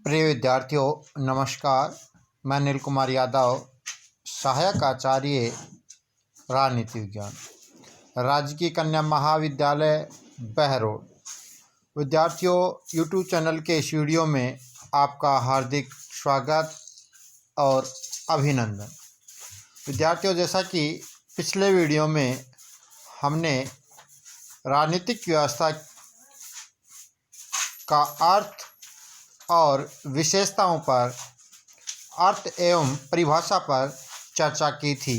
प्रिय विद्यार्थियों, नमस्कार। मैं अनिल कुमार यादव, सहायक आचार्य राजनीति विज्ञान, राजकीय कन्या महाविद्यालय बहरोड। विद्यार्थियों, यूट्यूब चैनल के इस वीडियो में आपका हार्दिक स्वागत और अभिनंदन। विद्यार्थियों, जैसा कि पिछले वीडियो में हमने राजनीतिक व्यवस्था का अर्थ और विशेषताओं पर, अर्थ एवं परिभाषा पर चर्चा की थी।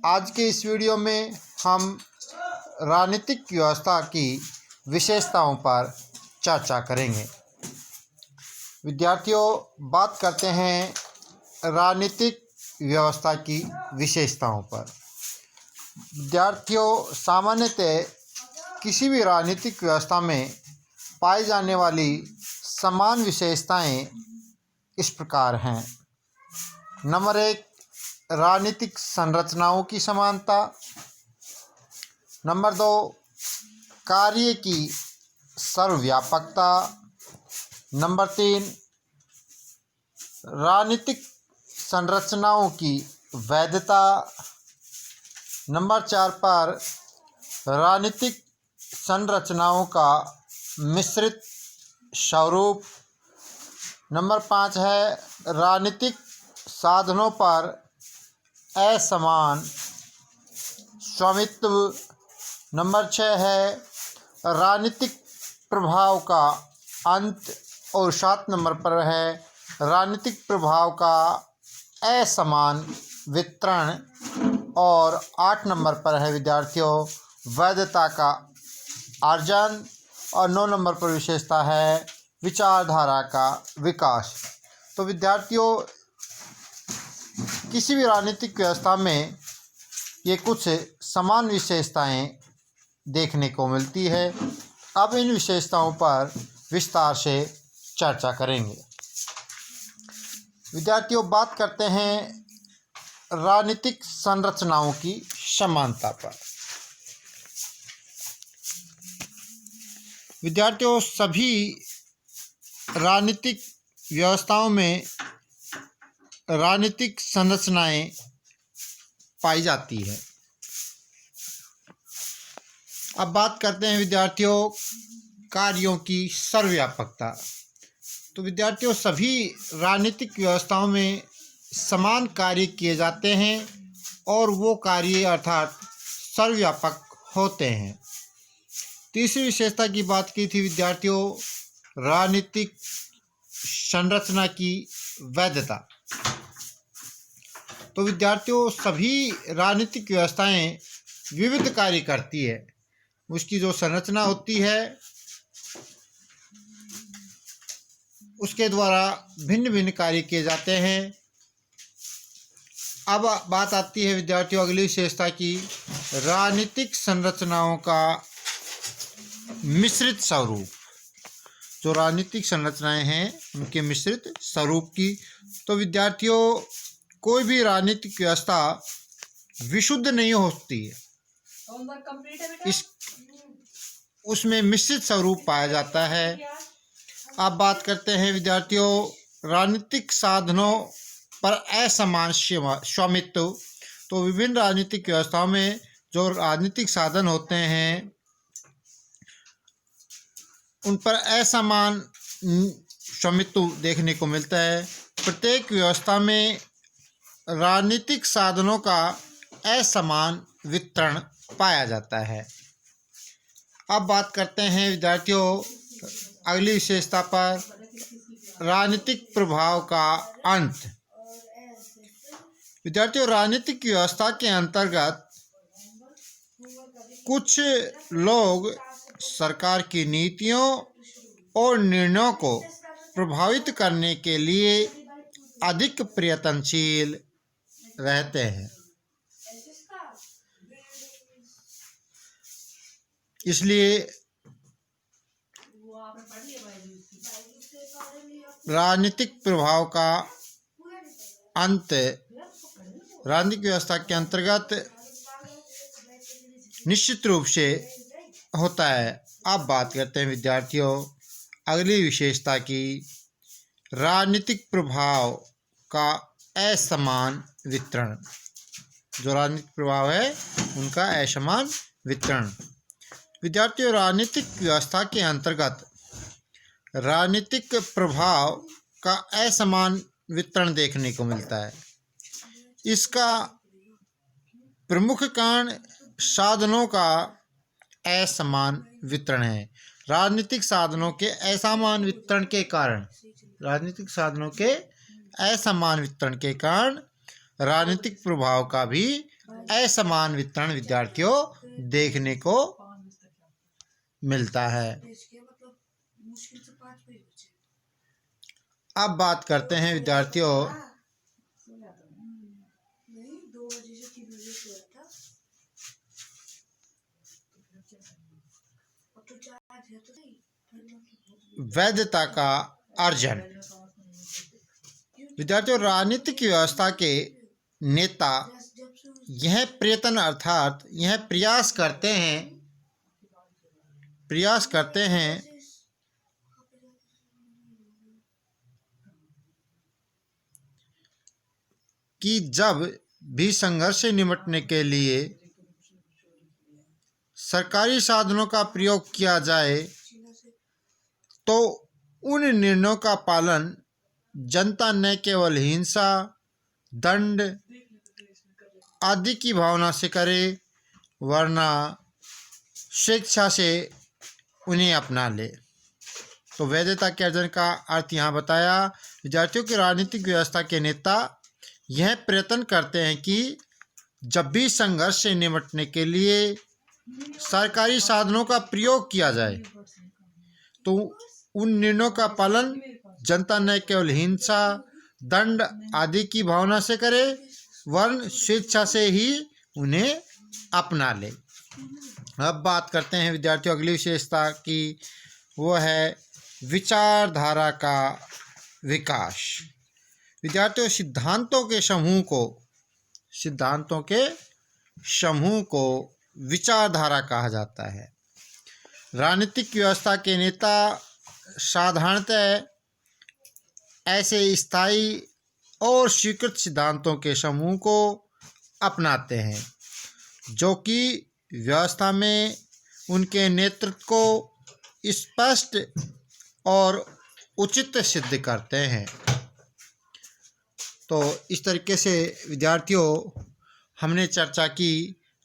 आज के इस वीडियो में हम राजनीतिक व्यवस्था की विशेषताओं पर चर्चा करेंगे। विद्यार्थियों, बात करते हैं राजनीतिक व्यवस्था की विशेषताओं पर। विद्यार्थियों, सामान्यतः किसी भी राजनीतिक व्यवस्था में पाई जाने वाली समान विशेषताएं इस प्रकार हैं। नंबर 1, राजनीतिक संरचनाओं की समानता। नंबर 2, कार्य की सर्वव्यापकता। नंबर 3, राजनीतिक संरचनाओं की वैधता। नंबर 4 पर राजनीतिक संरचनाओं का मिश्रित स्वरूप। नंबर 5 है राजनीतिक साधनों पर असमान स्वामित्व। नंबर 6 है राजनीतिक प्रभाव का अंत। और 7 नंबर पर है राजनीतिक प्रभाव का असमान वितरण। और 8 नंबर पर है विद्यार्थियों वैधता का अर्जन। और 9 नंबर पर विशेषता है विचारधारा का विकास। तो विद्यार्थियों, किसी भी राजनीतिक व्यवस्था में ये कुछ समान विशेषताएं देखने को मिलती है। अब इन विशेषताओं पर विस्तार से चर्चा करेंगे। विद्यार्थियों, बात करते हैं राजनीतिक संरचनाओं की समानता पर। विद्यार्थियों, सभी राजनीतिक व्यवस्थाओं में राजनीतिक संरचनाएं पाई जाती है। अब बात करते हैं विद्यार्थियों कार्यों की सर्वव्यापकता। तो विद्यार्थियों, सभी राजनीतिक व्यवस्थाओं में समान कार्य किए जाते हैं और वो कार्य अर्थात सर्वव्यापक होते हैं। तीसरी विशेषता की बात की थी विद्यार्थियों राजनीतिक संरचना की वैधता। तो विद्यार्थियों, सभी राजनीतिक व्यवस्थाएं विविध कार्य करती है। उसकी जो संरचना होती है उसके द्वारा भिन्न भिन्न कार्य किए जाते हैं। अब बात आती है विद्यार्थियों अगली विशेषता की, राजनीतिक संरचनाओं का मिश्रित स्वरूप। जो राजनीतिक संरचनाएं हैं उनके मिश्रित स्वरूप की। तो विद्यार्थियों, कोई भी राजनीतिक व्यवस्था विशुद्ध नहीं होती है, इस उसमें मिश्रित स्वरूप पाया जाता है। अब बात करते हैं विद्यार्थियों राजनीतिक साधनों पर असमान स्वामित्व। तो विभिन्न राजनीतिक व्यवस्थाओं में जो राजनीतिक साधन होते हैं उन पर असमान स्वामित्व देखने को मिलता है। प्रत्येक व्यवस्था में राजनीतिक साधनों का असमान वितरण पाया जाता है। अब बात करते हैं विद्यार्थियों अगली विशेषता पर, राजनीतिक प्रभाव का अंत। विद्यार्थियों, राजनीतिक व्यवस्था के अंतर्गत कुछ लोग सरकार की नीतियों और निर्णयों को प्रभावित करने के लिए अधिक प्रयत्नशील रहते हैं। इसलिए राजनीतिक प्रभाव का अंत राजनीतिक व्यवस्था के अंतर्गत निश्चित रूप से होता है। अब बात करते हैं विद्यार्थियों अगली विशेषता की, राजनीतिक प्रभाव का असमान वितरण। जो राजनीतिक प्रभाव है उनका असमान वितरण। विद्यार्थियों, राजनीतिक व्यवस्था के अंतर्गत राजनीतिक प्रभाव का असमान वितरण देखने को मिलता है। इसका प्रमुख कारण साधनों का असमान वितरण है। राजनीतिक साधनों के असमान वितरण के कारण राजनीतिक प्रभाव का भी असमान वितरण विद्यार्थियों देखने को मिलता है। अब बात करते हैं विद्यार्थियों वैधता का अर्जन। विद्यार्थियों, राजनीतिक व्यवस्था के नेता यह प्रयत्न अर्थात यह प्रयास करते हैं कि जब भी संघर्ष से निपटने के लिए सरकारी साधनों का प्रयोग किया जाए तो उन निर्णयों का पालन जनता न केवल हिंसा, दंड आदि की भावना से करे, वरना स्वेच्छा से उन्हें अपना ले। तो वैधता के अर्जन का अर्थ यहाँ बताया। विद्यार्थियों की राजनीतिक व्यवस्था के नेता यह प्रयत्न करते हैं कि जब भी संघर्ष से निपटने के लिए सरकारी साधनों का प्रयोग किया जाए तो उन निर्णयों का पालन जनता न केवल हिंसा, दंड आदि की भावना से करे, वरन स्वेच्छा से ही उन्हें अपना ले। अब बात करते हैं विद्यार्थियों अगली विशेषता की, वो है विचारधारा का विकास। विद्यार्थियों, सिद्धांतों के समूह को विचारधारा कहा जाता है। राजनीतिक व्यवस्था के नेता साधारणतः ऐसे स्थायी और स्वीकृत सिद्धांतों के समूह को अपनाते हैं जो कि व्यवस्था में उनके नेतृत्व को स्पष्ट और उचित सिद्ध करते हैं। तो इस तरीके से विद्यार्थियों हमने चर्चा की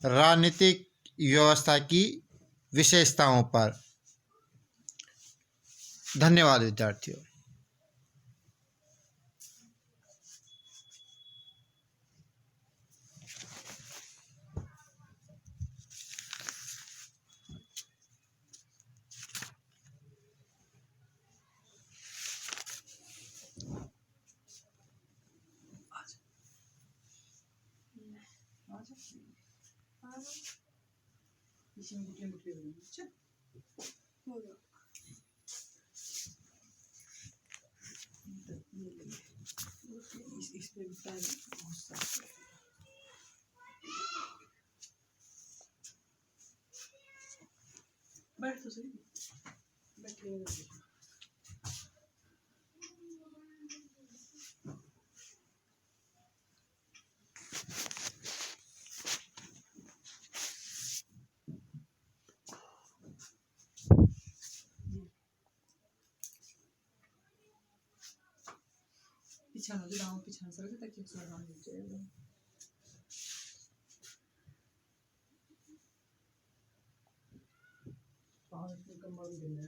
राजनीतिक व्यवस्था की विशेषताओं पर। धन्यवाद विद्यार्थियों। बैठ तो सही, बैठे पिछाना जो दांव पिछाना सर तक एक सर मान लीजिए पाँच कमर देना